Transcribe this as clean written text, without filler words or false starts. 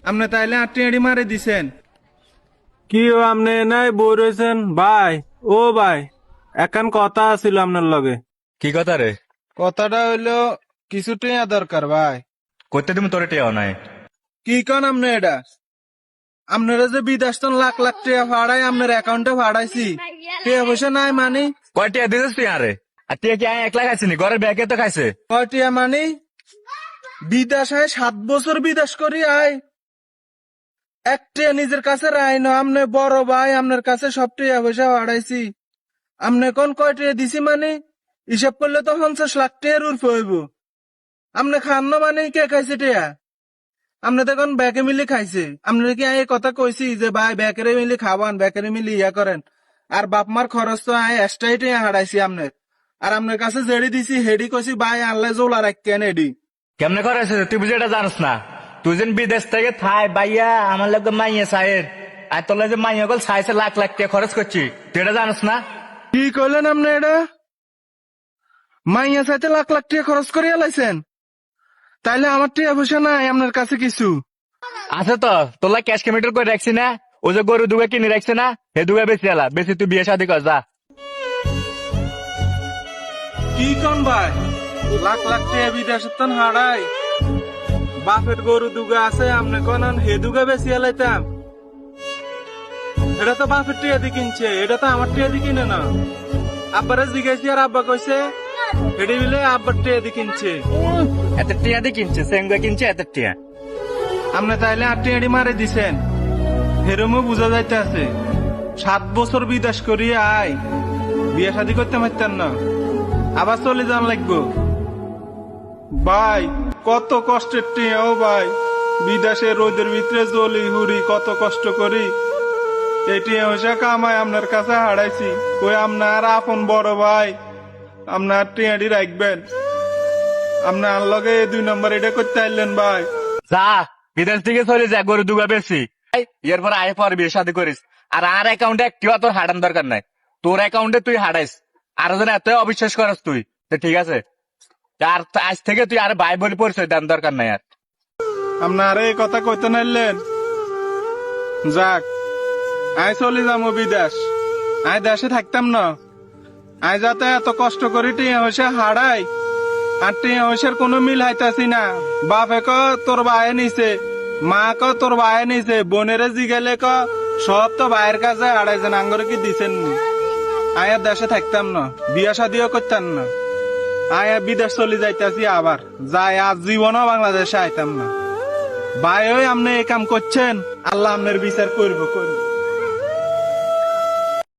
আপনি তাইলে আটটি মারে দিছেন। কি ও আপনি নাই বই রয়েছেন ভাই? ও ভাই, একান কথা আছিল আপনার লগে। কি কথা রে? কথাটা হইলো কিছু টিয়া দরকার ভাই। করতে তুমি তোরে টেও নাই। কি কন আপনি এটা? আপনারা যে বিদেশ তন লাখ লাখ টিয়া ভাড়াই আপনার অ্যাকাউন্টে ভাড়াইছি, টিয়া পয়সা নাই মানে? কয় টিয়া দিছিস তুই আরে? আর টিয়া কি আয় একলা খাইছিনি? ঘরের ব্যাগে তো খাইছে। কয় টিয়া মানে? বিদেশ আয় 7 বছর বিদেশ করি আয় এক টিয়া নিজের কাছে রায় না। আপনি বড় ভাই, আপনার কাছে সব টিয়া পয়সা ভাড়াইছি। আপনি কোন কয় টিয়া দিছি মানে? হিসাব করলে তো 50 লাখ টিয়ার উর্ফে হইব। আপনি খান না মানে কে খাইছে টিয়া? আপনি তো এখন ব্যাকে মিলি খাইছে। আপনি কি এই কথা কইছি যে ভাই ব্যাকেরে মিলি খাওয়ান, ব্যাকেরে মিলি ইয়া করেন? আর বাপ মার খরচ তো আয় এক্সট্রাই টিয়া হারাইছি আপনার। আর আপনার কাছে জেডি দিছি হেডি কইছি ভাই আনলে জোলা রাখেন এডি। কেমনে করেছে তুই বুঝে এটা জানিস না? তুই যেন বিদেশ থেকে থাই বাইয়া আমার লোক মাইয়া সাইয়ের, আর তোর যে মাইয়া গল সাইসে লাখ লাখ টাকা খরচ করছি, তুই এটা জানিস না? কি কইলেন আপনি এটা? মাইয়া চাইতে লাখ লাখ টাকা খরচ করে এলাইছেন? তাইলে আমার টিয়া পয়সা নাই আপনার কাছে কিছু? আছে তো, তোলা ক্যাশ কেমিটার করে রাখছি না? ও যে গরু দুগা কিনে রাখছে না, হে দুগা বেশি এলা বেশি, তুই বিয়ে শাদি কর যা। কি কন ভাই? লাখ লাখ টাকা বিদেশের তন হারাই, বাপের গরু দুগা আছে, আপনি কোন হে দুগা বেশি এলাইতাম? এটা তো বাপের টিয়া দি কিনছে, এটা তো আমার টিয়া দি কিনে না। আব্বারে জিজ্ঞাসি আর আব্বা কইছে এটি মিলে আব্বার টিয়া দি কিনছে। এত টিয়া দিয়ে কিনছে, সেঙ্গুয়া কিনছে এত টিয়া। আপনি তাইলে আটটি মারে দিছেন, হেরমও বোঝা যাইতে আছে। 7 বছর বিদেশ করিয়ে আয়, বিয়ে শাদি করতে পারতেন না, আবার চলে যান লাগবো। ভাই কত কষ্টের টিয়া ও ভাই, বিদেশে রোদের ভিতরে জলি হুড়ি কত কষ্ট করি এই টিয়া পয়সা কামায় আপনার কাছে হারাইছি। কই আপনার আপন বড় ভাই, আপনার টিয়াডি রাখবেন। আপনার লগে 2 নম্বর এটা করতে আইলেন ভাই। যা বিদেশ থেকে চলে যা, গরু দুগা বেশি এরপর আয় পর বিয়ে শাদি করিস। আর অ্যাকাউন্টে একটিও তোর হাঁটান দরকার নাই, তোর অ্যাকাউন্টে তুই হাঁটাইস। আর যেন এত অবিশ্বাস করস তুই, তো ঠিক আছে। আর আজ থেকে তুই আর ভাই বলে পরিচয় দেন দরকার নাই আর। আপনার এই কথা কইতে নাইলেন? যাক, আয় চলে যাবো বিদেশ, আয় দেশে থাকতাম না। আয় যাতে এত কষ্ট করি টিয়া হইসে হারাই, আর টিয়া হইসের কোনো মিল হাইতাছি না। বাপে ক তোর ভাইয়ে নিছে, মা ক তোর ভাইয়ে নিছে, বোনেরে জিগেলে ক সব তো ভাইয়ের কাছে হারাইছেন, আঙ্গরে কি দিছেন নি। আয় আর দেশে থাকতাম না, বিয়া শাদিও করতাম না। আয় আর বিদেশ চলে যাইতাছি আবার, যাই আজ জীবনও বাংলাদেশে আইতাম না। ভাই ওই আপনি এই কাম করছেন, আল্লাহ আপনার বিচার করবো।